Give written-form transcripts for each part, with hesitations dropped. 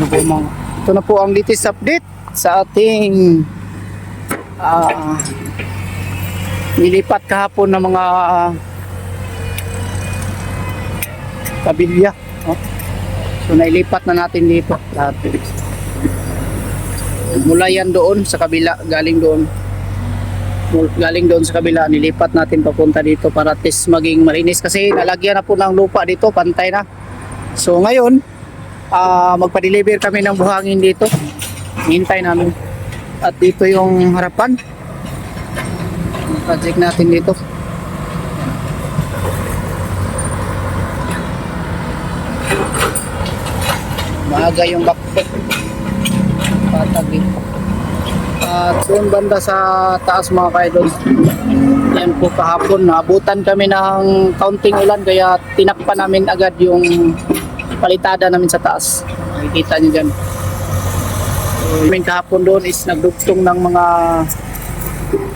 Ito na po ang latest update sa ating nilipat kahapon ng mga kabilya. So nailipat na natin dito lahat. Mula yan doon sa kabila, galing doon sa kabila, nilipat natin papunta dito para at least maging malinis kasi nalagyan na po ng lupa dito, pantay na. So ngayon magpa-deliver kami ng buhangin dito, hintay namin. At dito yung harapan project natin dito. Maaga yung backpack patag dito. At doon banda sa taas mga kaidol, yan po kahapon naabutan kami ng kaunting ulan kaya tinakpan namin agad yung palitada namin sa taas. Makikita nyo dyan. So, kahapon doon is nagdugtong ng mga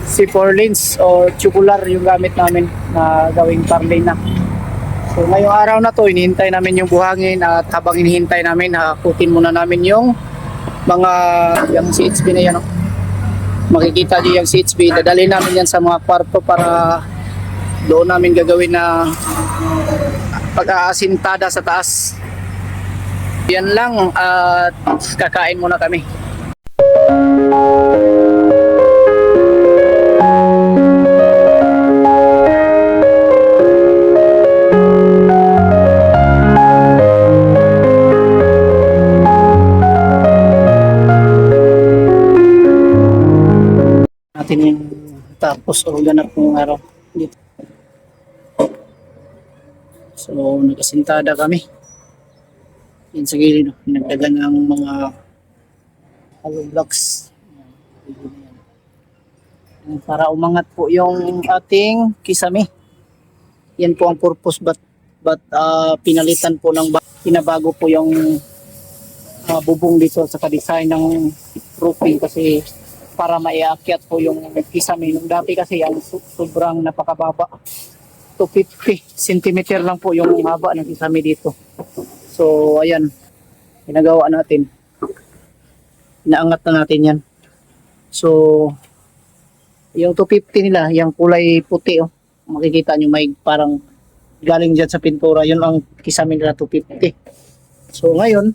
C4 lanes o tubular yung gamit namin na gawing par lane na. So ngayong araw na to, hinihintay namin yung buhangin at habang hinihintay namin, hakutin muna namin yung mga yung CHB na yan. Makikita nyo yung CHB, dadalhin namin yan sa mga kwarto para doon namin gagawin na pag-aasintada sa taas. Yan lang at kakain muna kami. Natin yung tapos o ganap ng araw dito. So nakasintada kami yan sa gilid, nagdagan ng mga hollow blocks para umangat po yung ating kisame. Yan po ang purpose, but pinalitan po ng pinabago po yung bubong dito sa design ng roofing kasi para maiakyat po yung kisame. Nung dati kasi ang sobrang napakababa, 250 cm lang po yung haba ng kisame dito. So ayan, ginagawa natin, inaangat na natin yan. So yung 250 nila, yung kulay puti, makikita nyo may parang galing dyan sa pintura, yun ang kisame nila, 250. So ngayon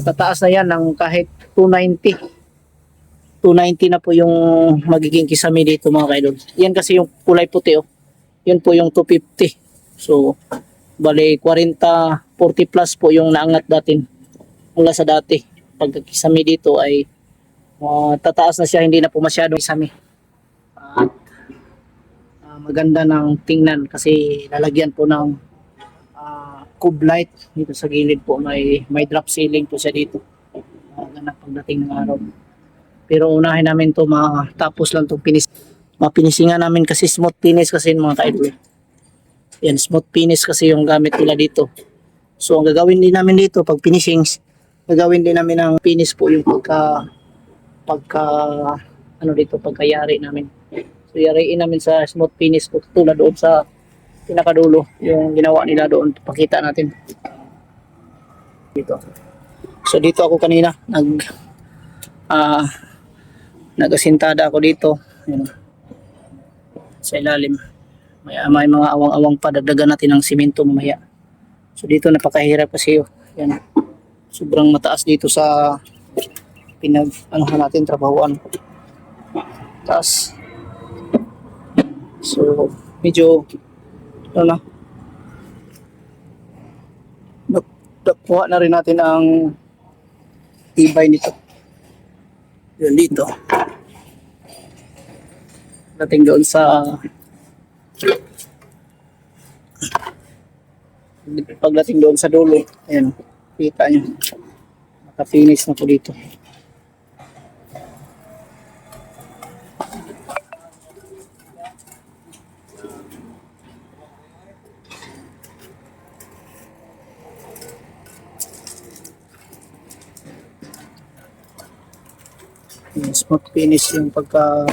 tataas na yan ng kahit 290 na po yung magiging kisame dito mga kaidol. Yan kasi yung kulay puti, yun po yung 250. So bali 40 plus po yung naangat datin mula sa dati. Pagkakisame dito ay tataas na siya, hindi na po masyadong kisame. Maganda ng tingnan kasi lalagyan po ng cube light dito sa gilid po, may drop ceiling po siya dito. Maganda pagdating ng araw. Pero unahin namin to, matapos lang itong mapinisingan namin kasi smooth finish kasi mga kaidol. Yan, smooth finish kasi yung gamit nila dito. So ang gagawin din namin dito pag finishing, gagawin din namin ang finish po yung pagkayari namin. So yariin namin sa smooth finish po tulad doon sa pinakadulo yung ginawa nila doon. Pakita natin dito. So dito ako kanina nagasintada ako dito. Ayan, sa ilalim may mga awang-awang pa, dagdagan natin ng simento mamaya. So dito napakahirap kasi yan, sobrang mataas dito sa natin trabahuan, taas. So medyo nakuha na rin natin ang tibay nito. Yun dito. Dating doon sa pagdating doon sa dulo. Ayan, kita nyo. Naka-finish na po dito. Smooth finish yung pagka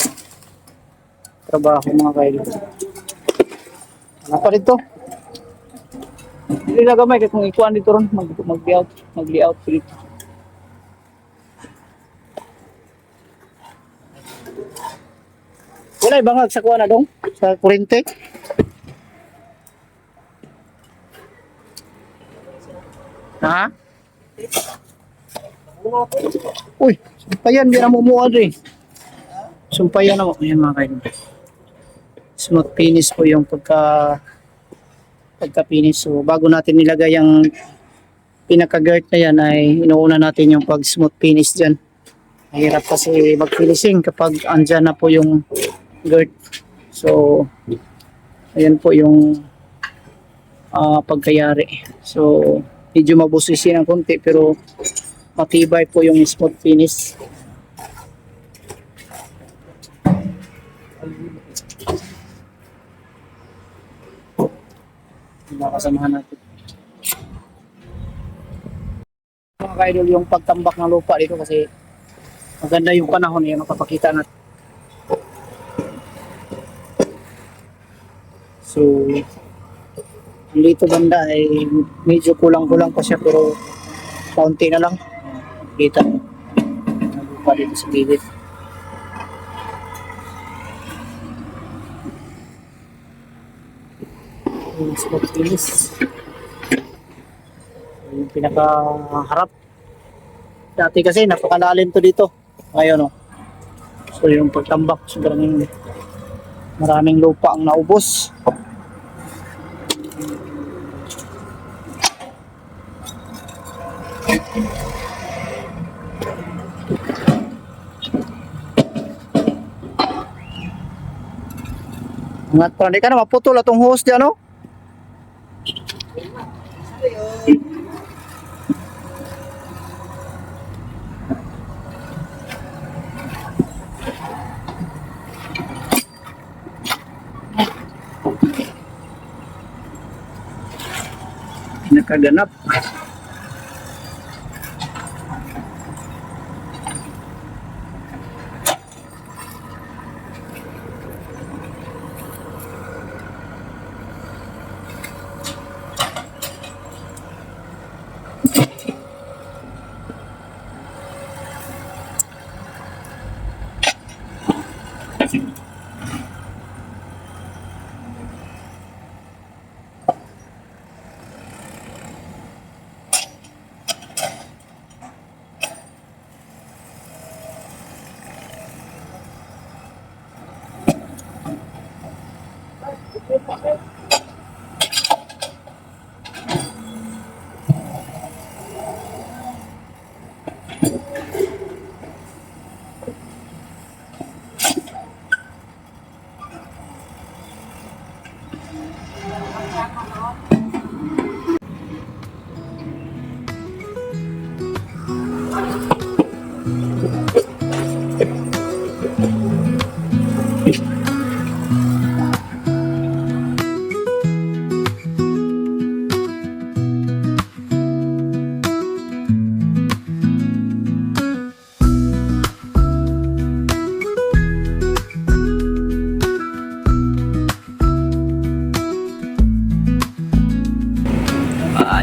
trabaho mga kaidol. Ano pa dito? Hindi na gamay kung ikuan dito ron mag-out. mag-layout dito. Wala ibangag sa kuha na dong? Sa kurente? Ha? Uy, sumpayan, di na mumuha rin. Sumpayan na mo. Ayan mga kayo. Smooth finish po yung pagka-finish. So, bago natin nilagay yung pinaka-gert na yan, ay inuuna natin yung pag-smooth finish dyan. Mahirap kasi mag-finishing kapag andyan na po yung gert. So, ayan po yung pagkayari. So, medyo mabusisin ng konti pero matibay po yung smooth finish. Nakasamahan natin. Mga kaidol, yung pagtambak ng lupa dito kasi maganda yung panahon yung makapakita natin. So, dito banda ay medyo kulang-kulang pa siya pero kaunti na lang. Kita ng lupa dito sa gilid. Smooth finish. Yung pinakaharap. Dati kasi napakalalim to dito. Ngayon, oh. So yung pagtambak, sobrang maraming lupa ang naubos. Ingat pa, hindi ka na maputol atong hose dyan, no? Nakaganap.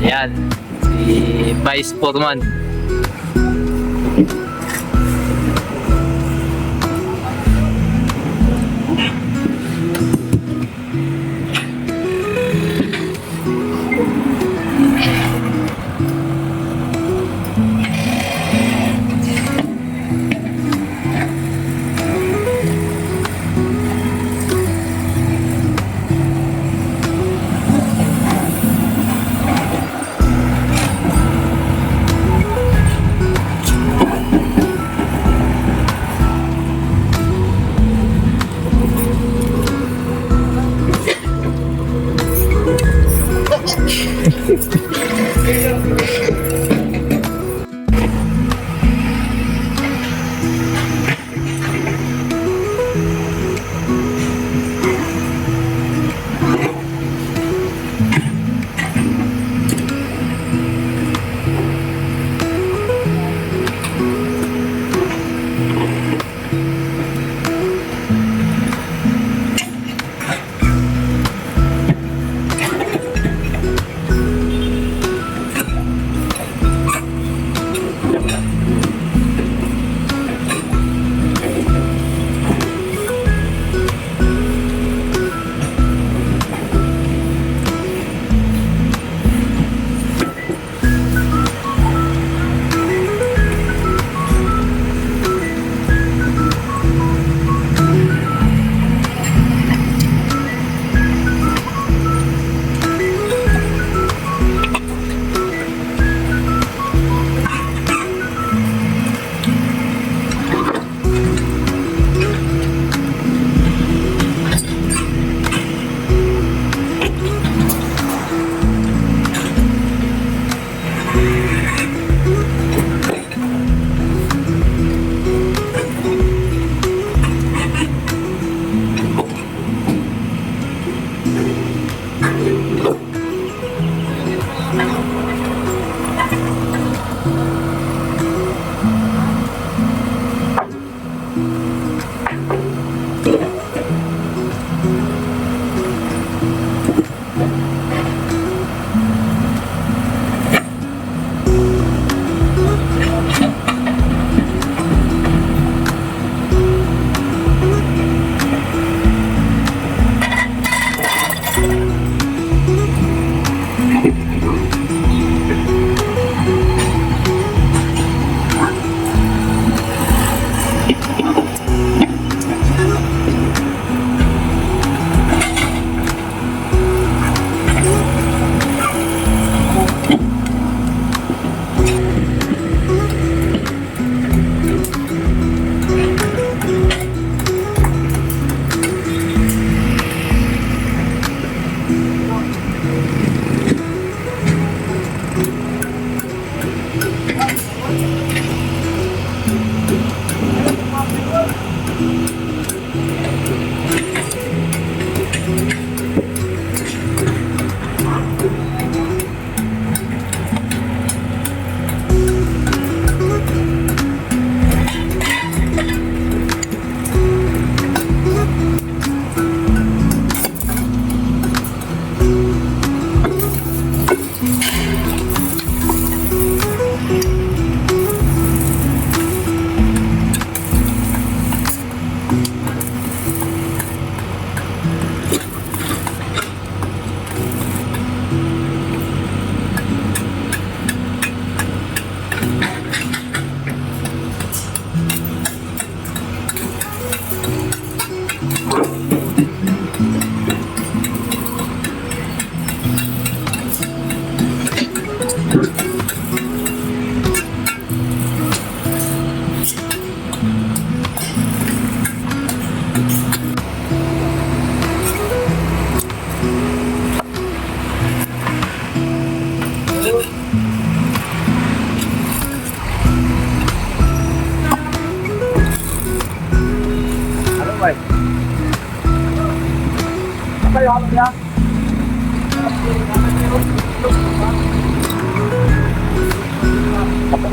Ayan, si Vice Foreman.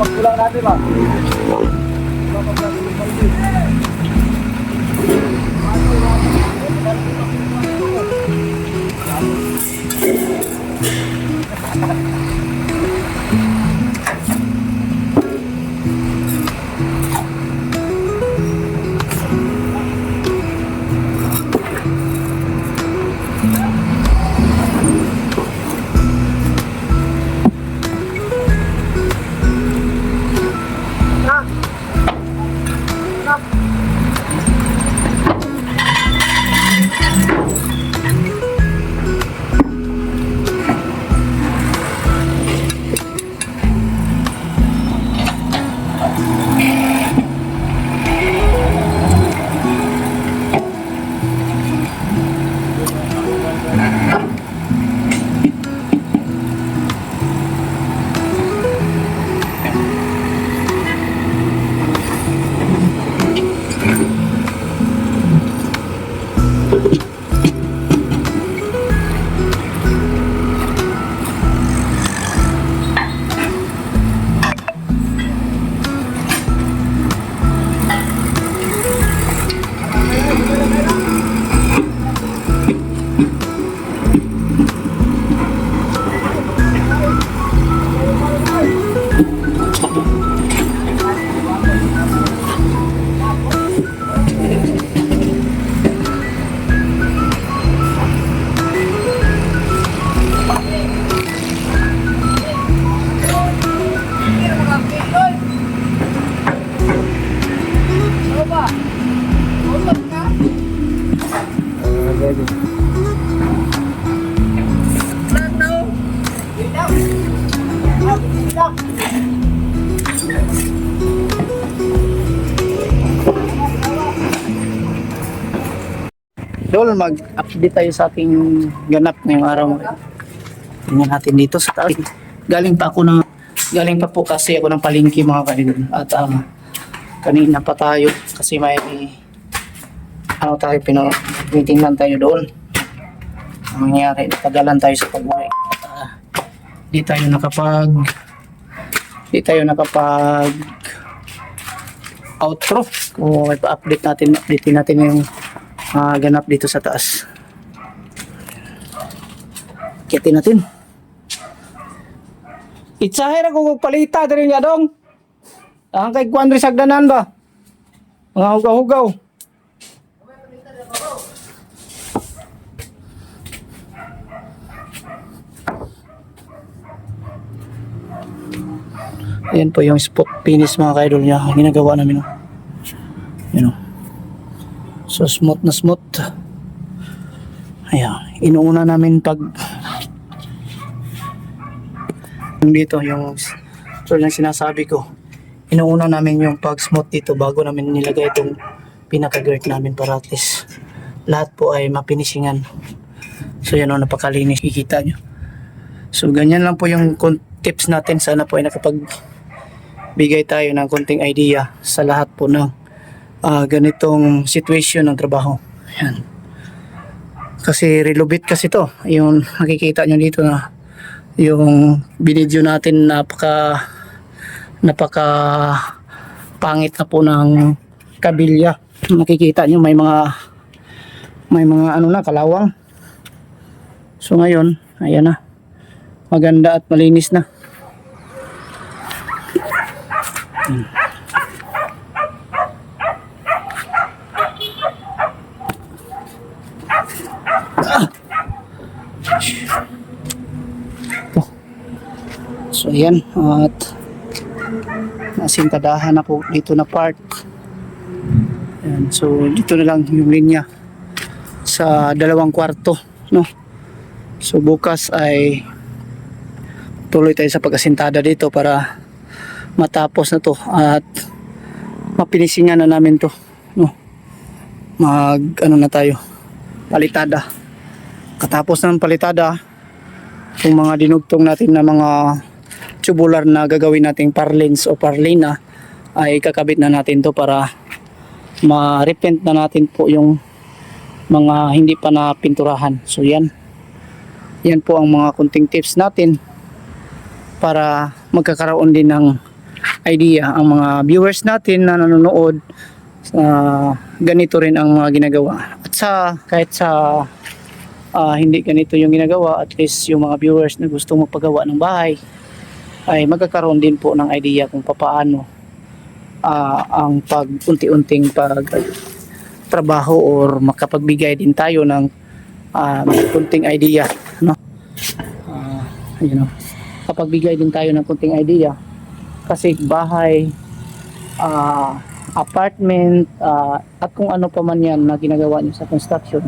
Magkulang natin ba? Dol, mag-update tayo sa ating ganap ngayong araw. Tingnan natin dito sa taas. Galing pa po kasi ako ng palengke mga kaidol. At kanina pa tayo kasi may meeting lang tayo doon. Ang nangyari, natagalan tayo sa pag-uwi. Di tayo nakapag outro. Kung ipa-update natin yung ganap dito sa taas. Kiyatin natin. Itsaher ako palita diri nga dong. Ang kay Kuandre sagdanan ba? Mga hugaw-hugaw. Ayan po yung spot finish mga kaidol niya. Ginagawa namin. Yun o. So smooth na smooth. Ayan. Inuuna namin pag dito yung yung sinasabi ko. Inuuna namin yung pag smooth dito bago namin nilagay itong pinaka-girt namin para at least lahat po ay mapinisingan. So yan o, napakalinis. Kikita nyo. So ganyan lang po yung tips natin. Sana po ay bigay tayo ng konting idea sa lahat po ng ganitong situation ng trabaho. Yan. Kasi relubit kasi to, yung nakikita nyo dito na yung binidyo natin napaka pangit na po ng kabilya. Makikita nyo may mga ano na kalawang. So ngayon, ayan na. Maganda at malinis na. So ayan, at nasintadahan na po dito na part. Ayan, so dito na lang yung linya sa 2 kwarto, no? So bukas ay tuloy tayo sa pag-asintada dito para matapos na to at mapinisingan na namin to, no? Ano na tayo, palitada. Katapos ng palitada, yung mga dinugtong natin na mga tubular na gagawin nating parlins o parlina ay kakabit na natin to para ma-repaint na natin po yung mga hindi pa na pinturahan. So yan po ang mga kunting tips natin para magkakaroon din ng idea ang mga viewers natin na nanonood. Ganito rin ang mga ginagawa at kahit sa hindi ganito yung ginagawa, at least yung mga viewers na gusto magpagawa ng bahay ay magkakaroon din po ng idea kung paano ang unti-unting trabaho or makapagbigay din tayo ng kunting idea, no? Kapagbigay din tayo ng kunting idea kasi bahay, apartment, at kung ano pa man yan na ginagawa nyo sa construction,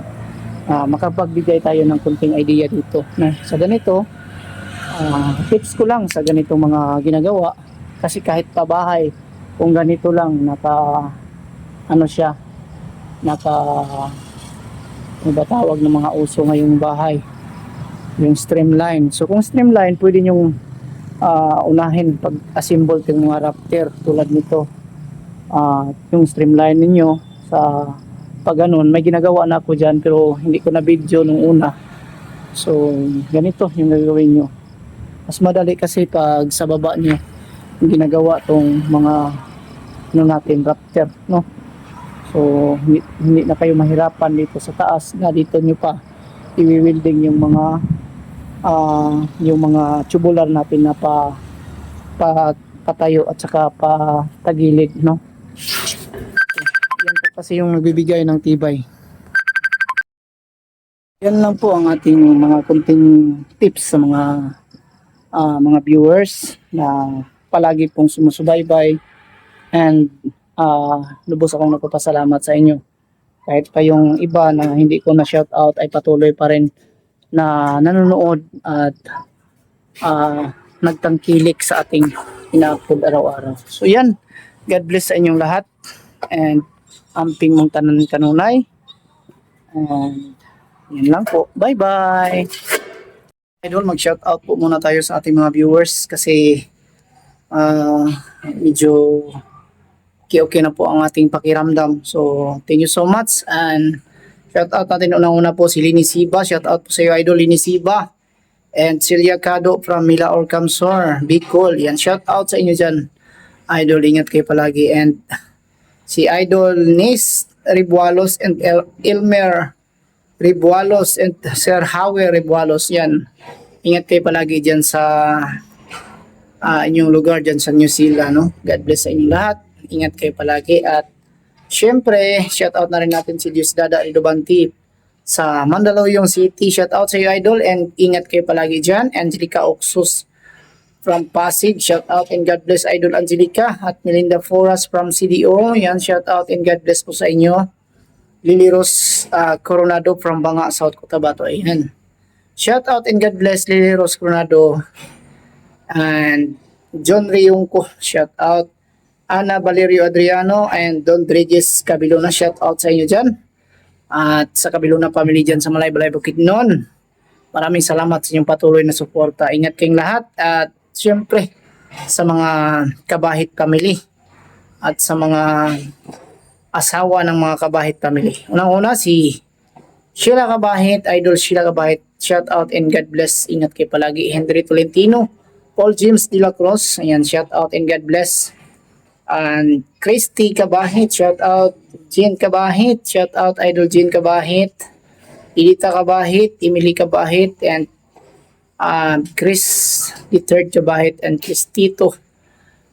makapagbigay tayo ng kunting idea dito na sa ganito. Tips ko lang sa ganitong mga ginagawa kasi kahit pa bahay, kung ganito lang ano tawag ng mga uso ngayong bahay, yung streamline. So kung streamline, pwede nyong unahin pag-assemble ng mga rafter tulad nito. Yung streamline ninyo sa pag ganun, may ginagawa na ako dyan pero hindi ko na video nung una. So ganito yung gagawin nyo. Mas madali kasi pag sa baba nyo yung ginagawa tong mga rafter, no? So hindi na kayo mahirapan dito sa taas na dito nyo pa i-welding yung mga tubular natin na patayo at saka patagilid, no? Yan po kasi yung nagbibigay ng tibay. Yan lang po ang ating mga kunting tips sa mga viewers na palagi pong sumusubaybay, and lubos akong nagpapasalamat sa inyo. Kahit pa yung iba na hindi ko na shout out ay patuloy pa rin na nanonood at nagtangkilik sa ating ina-upload araw-araw. So yan, God bless sa inyong lahat, and amping mong tanan kanunay, and yan lang po. Bye bye. Idol, mag-shout out po muna tayo sa ating mga viewers kasi medyo okay na po ang ating pakiramdam. So, thank you so much, and shout out natin unang-una po si Lini Siba. Shout out po sa iyo, Idol Lini Siba. And Celia Cado from Mila Orcamsor, Bicol. Yan, shout out sa inyo dyan. Idol, ingat kayo palagi. And si Idol Nis Ribualos and Elmer Ribualos and Sir Howe Ribualos, yan. Ingat kayo palagi dyan sa inyong lugar dyan sa New Zealand, no? God bless sa inyong lahat. Ingat kayo palagi. At syempre, shout out na rin natin si Diosdado Ridobanti sa Mandaluyong City. Shout out sa iyo, Idol, and ingat kayo palagi dyan. Angelica Oxus from Pasig, shout out and God bless, Idol Angelica. At Melinda Foras from CDO, yan, shout out and God bless po sa inyo. Lily Rose Coronado from Banga, South Cotabato, ayan. Shout out and God bless Lily Rose Coronado. And John Riungco, shout out. Ana Valerio Adriano and Don Regis Cabilona, shout out sa inyo dyan. At sa Cabilona family dyan sa Malaybalay Bukidnon, maraming salamat sa inyong patuloy na suporta. Ingat kayong lahat, at syempre sa mga Kabahit family at sa mga asawa ng mga Kabahit family. Unang-una si Sheila Kabahit, Idol Sheila Kabahit. Shout out and God bless. Ingat kayo palagi. Henry Tolentino, Paul James de la Cruz. Ayan, shout out and God bless. And Christy Kabahit, shout out. Jean Kabahit, shout out Idol Jean Kabahit. Edita Kabahit, Emily Kabahit, and Chris the third Kabahit, and Cristito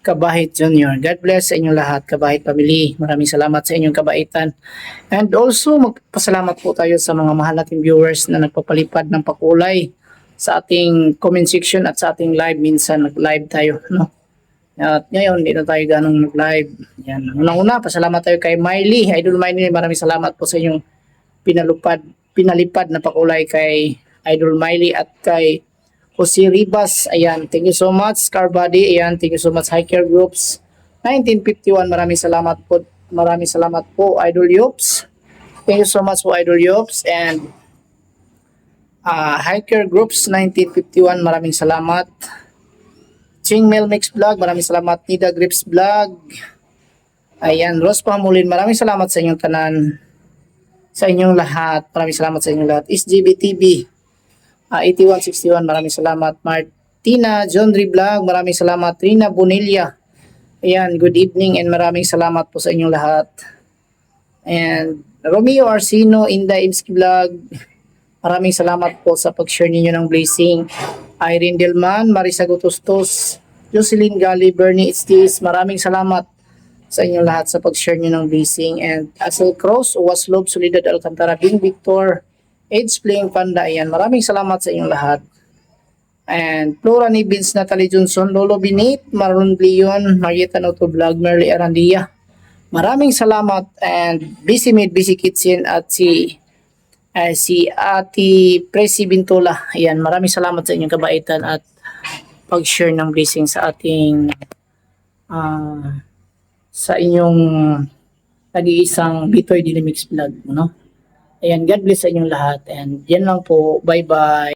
Kabahit Jr. God bless sa inyong lahat, Kabahit family. Maraming salamat sa inyong kabaitan. And also, magpasalamat po tayo sa mga mahal nating viewers na nagpapalipad ng pakulay sa ating comment section at sa ating live. Minsan nag-live tayo, no? At ngayon, hindi na tayo ganong nag-live. Yan. Unang-una, pasalamat tayo kay Miley. Idol Miley, maraming salamat po sa inyong pinalipad na pakulay kay Idol Miley at kay Jose Ribas. Ayan, thank you so much. Carbody, ayan, thank you so much. Hiker Groups 1951, maraming salamat po. Maraming salamat po, Idol Yops. Thank you so much po, Idol Yops. And Hiker Groups 1951, maraming salamat. Ching Mel Mix Vlog, maraming salamat. Nida Grips Vlog. Ayan, Rose Pamulin, maraming salamat sa inyong tanan. Sa inyong lahat, maraming salamat sa inyong lahat. SGB TV 8161, maraming salamat. Martina John Ri Vlog, maraming salamat. Rina Bonilla, ayan, good evening and maraming salamat po sa inyong lahat. And Romeo Arsino, Inday Imski Vlog, maraming salamat po sa pag-share ninyo ng blessing. Irene Delman, Marisa Gutostos, Jocelyn Gali, Bernie Estes, maraming salamat sa inyong lahat sa pag-share nyo ng blessing. And Asel Cross, Waslov, Solidad Alcantara, Bing Victor, Edge Playing Panda, ayan, maraming salamat sa inyong lahat. And Flora Nibins, Natalie Johnson, Lolo Binit, Marlon Leon, Marieta Noto Vlog, Merly Arandia, maraming salamat. And Busy Made, Busy Kitchen at si Ati Presi Bintola, ayan, maraming salamat sa inyong kabaitan at pag-share ng blessing sa ating sa inyong nag-iisang Bitoy Dynamics Vlog, no? Ayan, God bless sa inyong lahat. And yan lang po. Bye-bye.